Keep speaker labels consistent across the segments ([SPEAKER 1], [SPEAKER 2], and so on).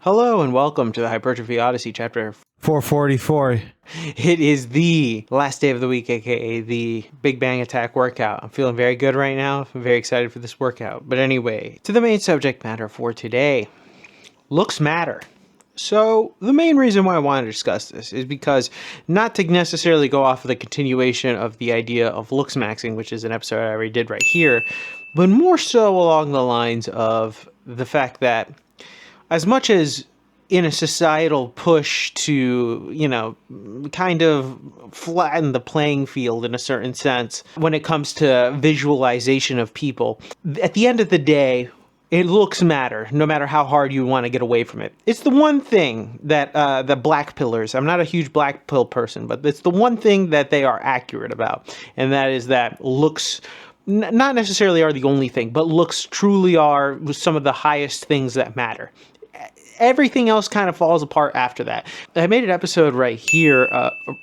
[SPEAKER 1] Hello and welcome to the Hypertrophy Odyssey chapter
[SPEAKER 2] 444.
[SPEAKER 1] It is the last day of the week, aka the Big Bang Attack workout. I'm feeling very good right now. I'm very excited for this workout. But anyway, to the main subject matter for today. Looks matter. So the main reason why I wanted to discuss this is because not to necessarily go off of the continuation of the idea of looks maxing, which is an episode I already did right here, but more so along the lines of the fact that as much as in a societal push to, kind of flatten the playing field in a certain sense when it comes to visualization of people, at the end of the day, it looks matter, no matter how hard you want to get away from it. It's the one thing that the black pillars, I'm not a huge black pill person, but it's the one thing that they are accurate about, and that is that looks not necessarily are the only thing, but looks truly are some of the highest things that matter. Everything else kind of falls apart after that. I made an episode right here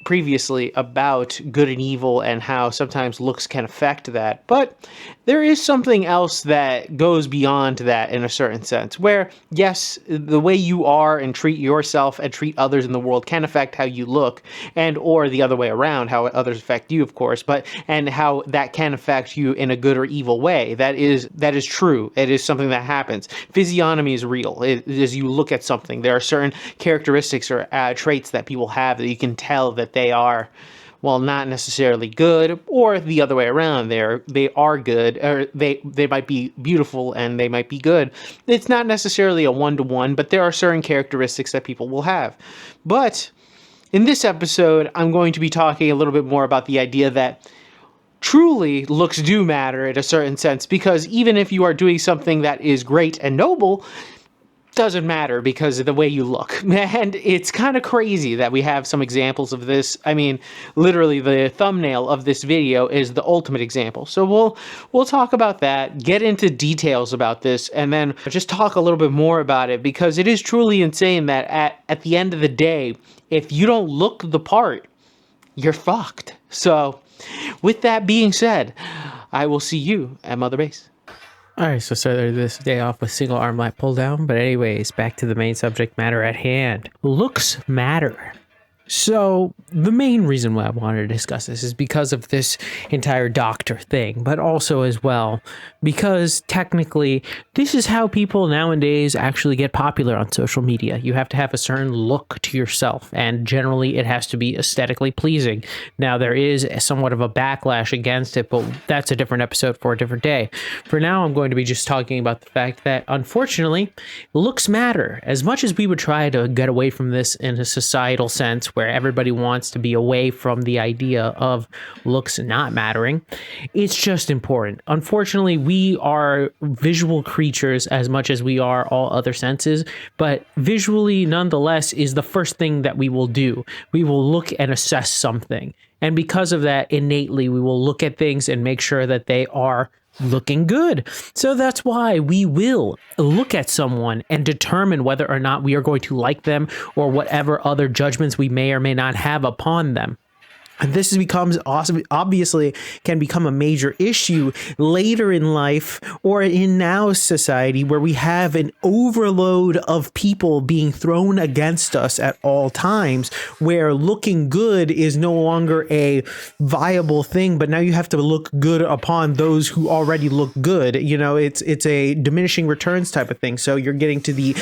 [SPEAKER 1] previously about good and evil and how sometimes looks can affect that. But there is something else that goes beyond that in a certain sense, where, yes, the way you are and treat yourself and treat others in the world can affect how you look, and or the other way around, how others affect you, of course, and how that can affect you in a good or evil way. That is true. It is something that happens. Physiognomy is real. As you look at something, there are certain characteristics or traits that people have that you can tell that they are, well, not necessarily good, or the other way around. They are good, or they might be beautiful and they might be good. It's not necessarily a one-to-one, but there are certain characteristics that people will have. But in this episode, I'm going to be talking a little bit more about the idea that truly looks do matter in a certain sense, because even if you are doing something that is great and noble, doesn't matter because of the way you look. And it's kind of crazy that we have some examples of this. I mean, literally the thumbnail of this video is the ultimate example. So we'll talk about that, get into details about this, and then just talk a little bit more about it, because it is truly insane that at the end of the day, if you don't look the part, you're fucked. So with that being said, I will see you at Mother Base.
[SPEAKER 2] Alright, so started this day off with single arm lat pull down, but anyways, back to the main subject matter at hand. Looks matter. So the main reason why I wanted to discuss this is because of this entire doctor thing, but also as well because technically this is how people nowadays actually get popular on social media. You have to have a certain look to yourself, and generally it has to be aesthetically pleasing. Now there is somewhat of a backlash against it, but that's a different episode for a different day. For now, I'm going to be just talking about the fact that unfortunately looks matter. As much as we would try to get away from this in a societal sense, where everybody wants to be away from the idea of looks not mattering, it's just important. Unfortunately, we are visual creatures as much as we are all other senses, but visually nonetheless is the first thing that we will do. We will look and assess something. And because of that, innately, we will look at things and make sure that they are looking good. So that's why we will look at someone and determine whether or not we are going to like them, or whatever other judgments we may or may not have upon them. And this becomes obviously can become a major issue later in life or in now society, where we have an overload of people being thrown against us at all times, where looking good is no longer a viable thing, but now you have to look good upon those who already look good. It's a diminishing returns type of thing. So you're getting to the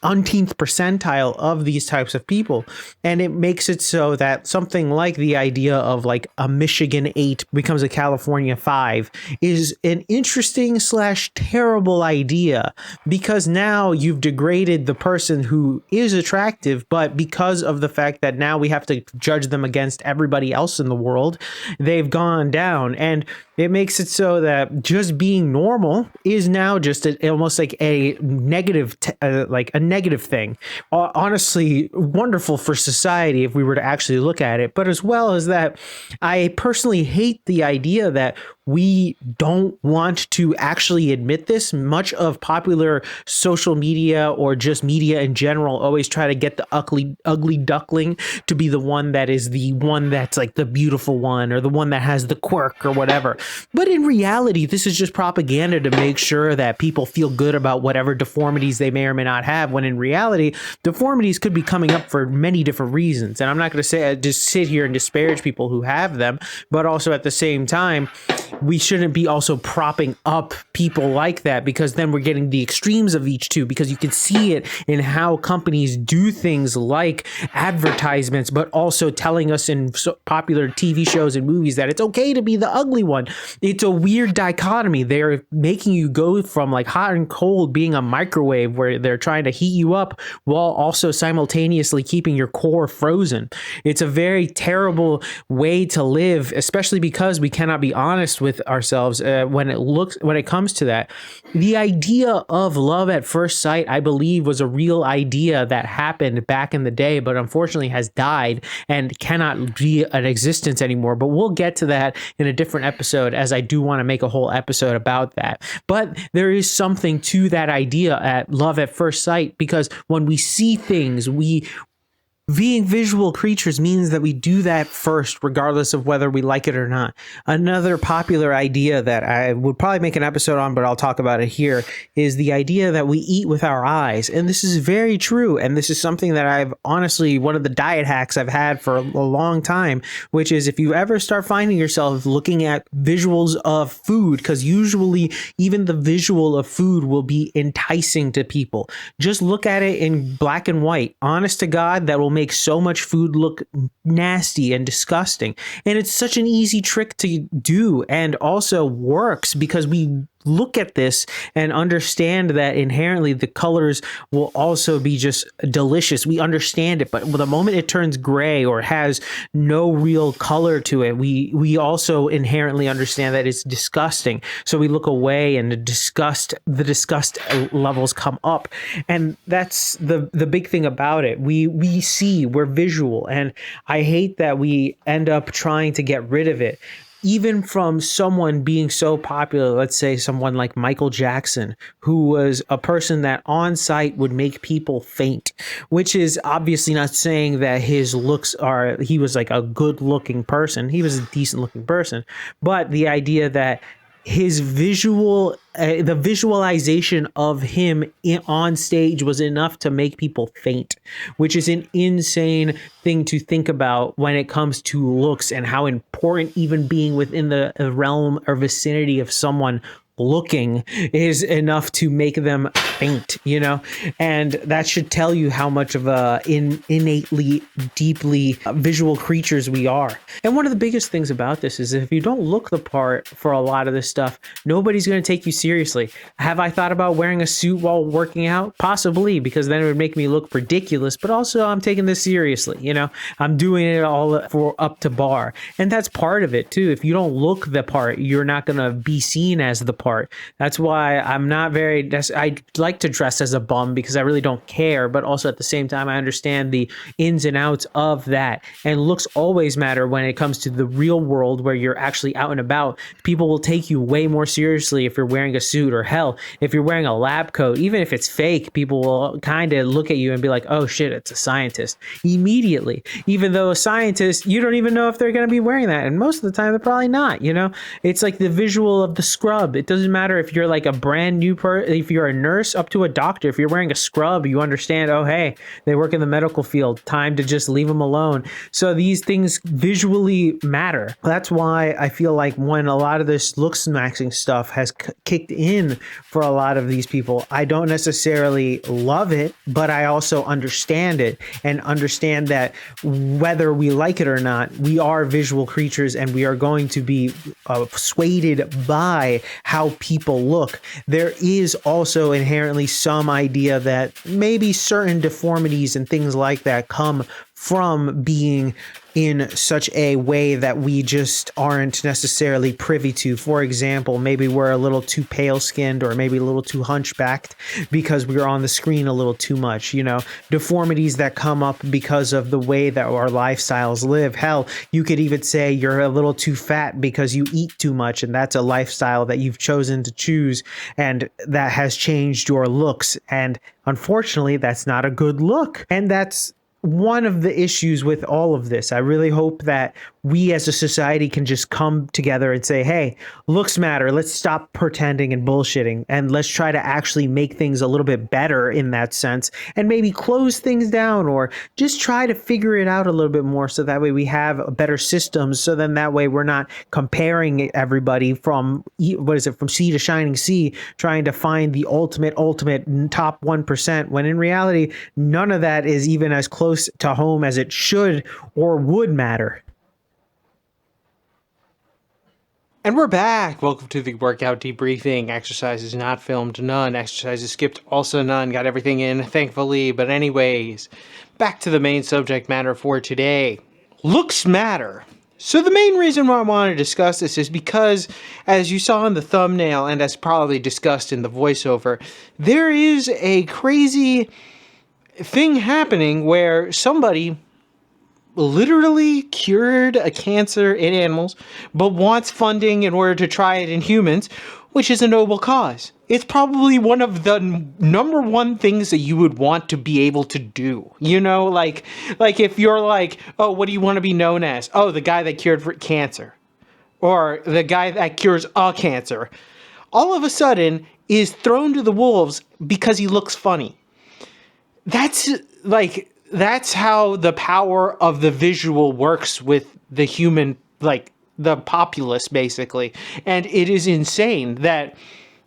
[SPEAKER 2] umpteenth percentile of these types of people, and it makes it so that something like the idea of like a Michigan 8 becomes a California 5 is an interesting / terrible idea, because now you've degraded the person who is attractive, but because of the fact that now we have to judge them against everybody else in the world, they've gone down, and it makes it so that just being normal is now just almost like a negative thing. Honestly, wonderful for society if we were to actually look at it. But as well as that, I personally hate the idea that we don't want to actually admit this. Much of popular social media, or just media in general, always try to get the ugly duckling to be the one that is the one that's like the beautiful one, or the one that has the quirk or whatever. But in reality, this is just propaganda to make sure that people feel good about whatever deformities they may or may not have, when in reality, deformities could be coming up for many different reasons. And I'm not going to say just sit here and disparage people who have them, but also at the same time, we shouldn't be also propping up people like that, because then we're getting the extremes of each two, because you can see it in how companies do things like advertisements, but also telling us in popular TV shows and movies that it's okay to be the ugly one. It's a weird dichotomy. They're making you go from like hot and cold being a microwave where they're trying to heat you up while also simultaneously keeping your core frozen. It's a very terrible way to live, especially because we cannot be honest with ourselves when it comes to that. The idea of love at first sight, I believe, was a real idea that happened back in the day, but unfortunately has died and cannot be an existence anymore. But we'll get to that in a different episode, as I do want to make a whole episode about that. But there is something to that idea at love at first sight, because when we see things, being visual creatures means that we do that first, regardless of whether we like it or not. Another popular idea that I would probably make an episode on, but I'll talk about it here, is the idea that we eat with our eyes. And this is very true. And this is something that I've honestly, one of the diet hacks I've had for a long time, which is if you ever start finding yourself looking at visuals of food, because usually even the visual of food will be enticing to people. Just look at it in black and white. Honest to God, that will make so much food look nasty and disgusting. And it's such an easy trick to do, and also works because we look at this and understand that inherently the colors will also be just delicious. We understand it, but the moment it turns gray or has no real color to it, we also inherently understand that it's disgusting. So we look away, and the disgust levels come up. And that's the big thing about it. We're visual, and I hate that we end up trying to get rid of it. Even from someone being so popular, let's say someone like Michael Jackson, who was a person that on sight would make people faint, which is obviously not saying that his looks he was like a good looking person. He was a decent looking person, but the idea that his the visualization of him on stage was enough to make people faint, which is an insane thing to think about when it comes to looks, and how important even being within the realm or vicinity of someone looking is enough to make them faint, and that should tell you how much of a innately, deeply visual creatures we are. And one of the biggest things about this is if you don't look the part for a lot of this stuff, nobody's going to take you seriously. Have I thought about wearing a suit while working out? Possibly, because then it would make me look ridiculous, but also I'm taking this seriously, I'm doing it all for up to bar. And that's part of it too. If you don't look the part, you're not going to be seen as the part. That's why I'm not I like to dress as a bum, because I really don't care, but also at the same time, I understand the ins and outs of that. And looks always matter when it comes to the real world, where you're actually out and about. People will take you way more seriously if you're wearing a suit, or hell, if you're wearing a lab coat, even if it's fake, people will kind of look at you and be like, oh shit, it's a scientist immediately. Even though a scientist, you don't even know if they're going to be wearing that. And most of the time, they're probably not, It's like the visual of the scrub. It doesn't matter if you're like a brand new if you're a nurse up to a doctor. If you're wearing a scrub, you understand, oh, hey, they work in the medical field. Time to just leave them alone. So these things visually matter. That's why I feel like when a lot of this looks maxing stuff has kicked in for a lot of these people, I don't necessarily love it, but I also understand it, and understand that whether we like it or not, we are visual creatures, and we are going to be swayed by how people look. There is also inherently some idea that maybe certain deformities and things like that come from being in such a way that we just aren't necessarily privy to. For example, maybe we're a little too pale skinned, or maybe a little too hunchbacked because we're on the screen a little too much, deformities that come up because of the way that our lifestyles live. Hell, you could even say you're a little too fat because you eat too much, and that's a lifestyle that you've chosen to choose, and that has changed your looks. And unfortunately, that's not a good look. And that's one of the issues with all of this. I really hope that we as a society can just come together and say, hey, looks matter. Let's stop pretending and bullshitting, and let's try to actually make things a little bit better in that sense, and maybe close things down or just try to figure it out a little bit more, so that way we have better systems. So then that way we're not comparing everybody from from sea to shining sea, trying to find the ultimate top 1%, when in reality none of that is even as close to home as it should or would matter.
[SPEAKER 1] And we're back. Welcome to the workout debriefing. Exercises not filmed, none. Exercises skipped, also none. Got everything in, thankfully. But anyways, back to the main subject matter for today. Looks matter. So the main reason why I want to discuss this is because, as you saw in the thumbnail and as probably discussed in the voiceover, there is a crazy thing happening where somebody literally cured a cancer in animals, but wants funding in order to try it in humans, which is a noble cause. It's probably one of the number one things that you would want to be able to do. You know, like if you're like, oh, what do you want to be known as? Oh, the guy that cured for cancer, or the guy that cures a cancer. All of a sudden is thrown to the wolves because he looks funny. That's how the power of the visual works with the human, like the populace, basically. And it is insane that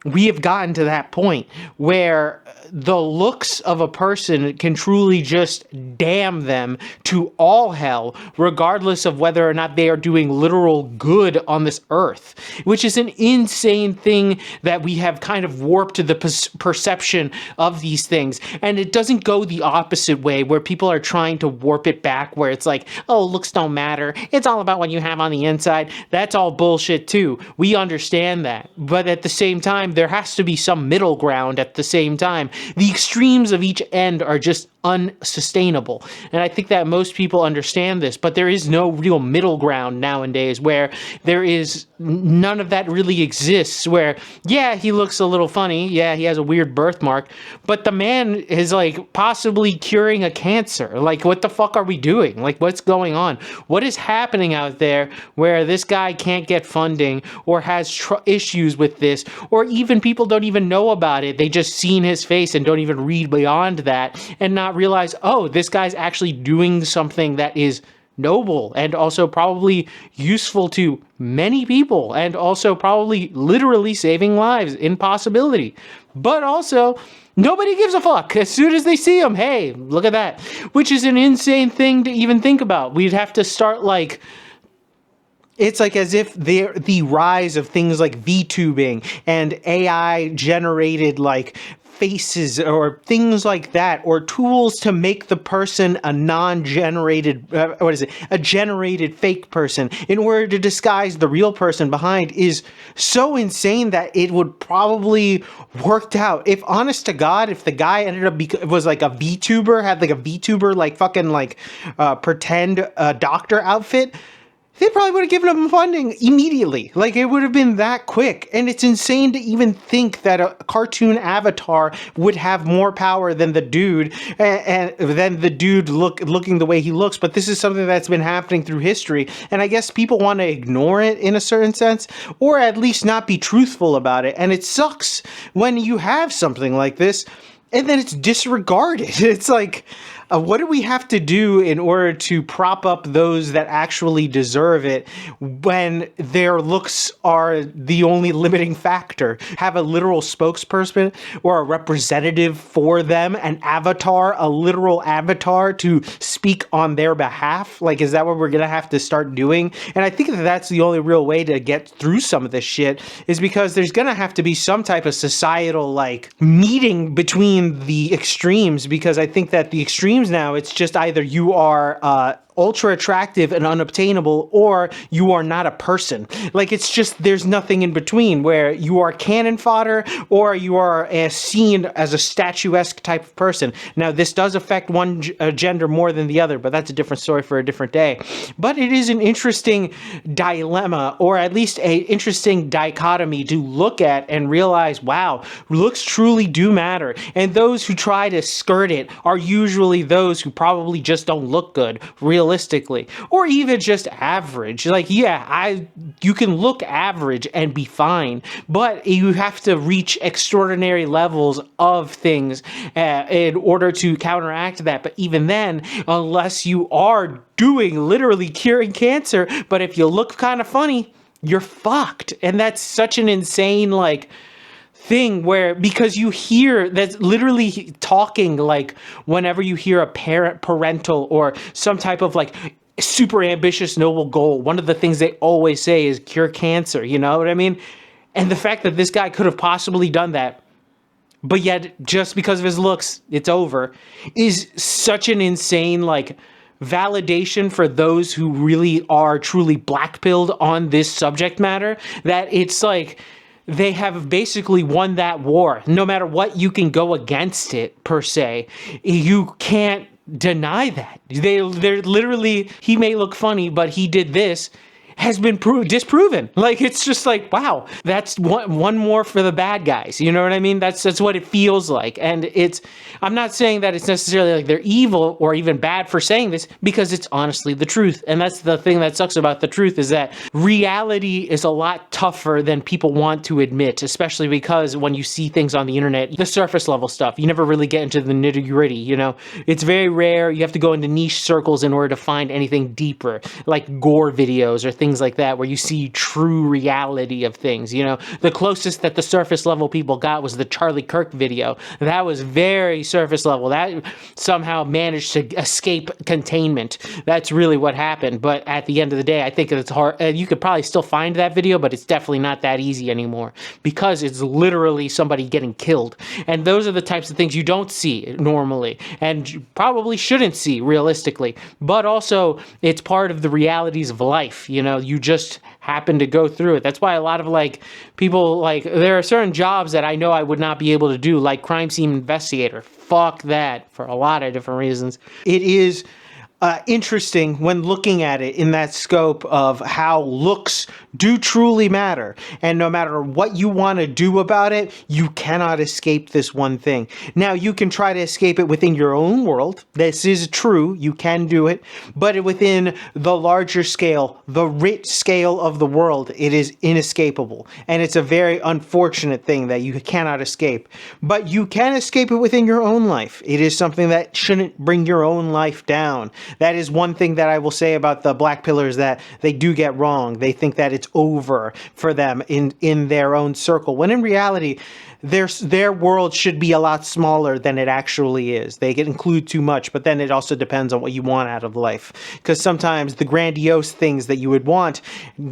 [SPEAKER 1] we have gotten to that point where the looks of a person can truly just damn them to all hell, regardless of whether or not they are doing literal good on this earth, which is an insane thing that we have kind of warped the perception of these things. And it doesn't go the opposite way, where people are trying to warp it back, where it's like, oh, looks don't matter. It's all about what you have on the inside. That's all bullshit too. We understand that. But at the same time, there has to be some middle ground at the same time. The extremes of each end are just unsustainable. And I think that most people understand this, but there is no real middle ground nowadays, where there is none of that really exists, where, yeah, he looks a little funny. Yeah, he has a weird birthmark, but the man is like possibly curing a cancer. Like, what the fuck are we doing? Like, what's going on? What is happening out there where this guy can't get funding or has issues with this, or even people don't even know about it? They just seen his face and don't even read beyond that and not realize, oh, this guy's actually doing something that is noble and also probably useful to many people, and also probably literally saving lives in possibility. But also, nobody gives a fuck. As soon as they see him, hey, look at that. Which is an insane thing to even think about. We'd have to start like, it's like as if the rise of things like VTubing and AI generated like faces or things like that, or tools to make the person a non-generated, a generated fake person in order to disguise the real person behind, is so insane that it would probably worked out. If honest to God, if the guy ended up was like a VTuber, had like a VTuber like fucking like pretend doctor outfit, they probably would have given him funding immediately. Like, it would have been that quick. And it's insane to even think that a cartoon avatar would have more power than the dude, and than the dude looking the way he looks. But this is something that's been happening through history. And I guess people want to ignore it in a certain sense, or at least not be truthful about it. And it sucks when you have something like this and then it's disregarded. It's like, what do we have to do in order to prop up those that actually deserve it when their looks are the only limiting factor? Have a literal spokesperson or a representative for them, an avatar, a literal avatar to speak on their behalf? Like, is that what we're going to have to start doing? And I think that that's the only real way to get through some of this shit, is because there's going to have to be some type of societal, like, meeting between the extremes, because I think that the extremes now, it's just either you are ultra attractive and unobtainable, or you are not a person. Like, it's just, there's nothing in between, where you are cannon fodder or you are seen as a statuesque type of person. Now, this does affect one gender more than the other, but that's a different story for a different day. But it is an interesting dilemma, or at least a interesting dichotomy to look at and realize, wow, looks truly do matter. And those who try to skirt it are usually those who probably just don't look good, real realistically, or even just average. Like, yeah, you can look average and be fine, but you have to reach extraordinary levels of things in order to counteract that. But even then, unless you are doing literally curing cancer, but if you look kind of funny, you're fucked. And that's such an insane, like, thing where, because you hear that's literally talking, like, whenever you hear a parental or some type of like super ambitious noble goal, one of the things they always say is cure cancer, you know what I mean? And the fact that this guy could have possibly done that, but yet just because of his looks it's over, is such an insane, like, validation for those who really are truly black-pilled on this subject matter, that it's like they have basically won that war. No matter what you can go against it, per se, you can't deny that. They're literally, he may look funny, but he did this, has been disproven. Like, it's just like, wow, that's one more for the bad guys. You know what I mean? That's what it feels like. And I'm not saying that it's necessarily like they're evil or even bad for saying this, because it's honestly the truth. And that's the thing that sucks about the truth, is that reality is a lot tougher than people want to admit, especially because when you see things on the internet, the surface level stuff, you never really get into the nitty gritty, you know? It's very rare. You have to go into niche circles in order to find anything deeper, like gore videos or things like that, where you see true reality of things. You know, the closest that the surface level people got was the Charlie Kirk video. That was very surface level. That somehow managed to escape containment. That's really what happened. But at the end of the day, I think it's hard. You could probably still find that video, but it's definitely not that easy anymore, because it's literally somebody getting killed. And those are the types of things you don't see normally, and you probably shouldn't see realistically. But also, it's part of the realities of life. You know, you just happen to go through it. That's why a lot of, like, people, like, there are certain jobs that I know I would not be able to do, like crime scene investigator. Fuck that, for a lot of different reasons. It is interesting when looking at it in that scope of how looks do truly matter. And no matter what you want to do about it, you cannot escape this one thing. Now, you can try to escape it within your own world. This is true. You can do it. But within the larger scale, the rich scale of the world, it is inescapable. And it's a very unfortunate thing that you cannot escape. But you can escape it within your own life. It is something that shouldn't bring your own life down. That is one thing that I will say about the black pillars that they do get wrong. They think that it's over for them in their own circle, when in reality, their world should be a lot smaller than it actually is. They can include too much, but then it also depends on what you want out of life. Because sometimes the grandiose things that you would want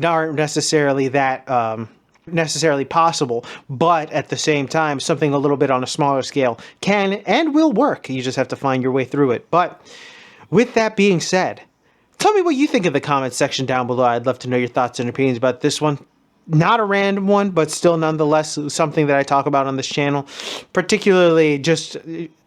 [SPEAKER 1] aren't necessarily that necessarily possible, but at the same time, something a little bit on a smaller scale can and will work. You just have to find your way through it. But with that being said, tell me what you think in the comments section down below. I'd love to know your thoughts and opinions about this one. Not a random one, but still nonetheless something that I talk about on this channel. Particularly, just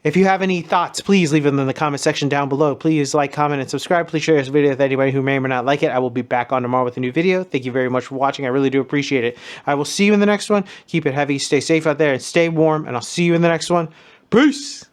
[SPEAKER 1] if you have any thoughts, please leave them in the comment section down below. Please like, comment, and subscribe. Please share this video with anybody who may or may not like it. I will be back on tomorrow with a new video. Thank you very much for watching. I really do appreciate it. I will see you in the next one. Keep it heavy, stay safe out there, and stay warm, and I'll see you in the next one. Peace!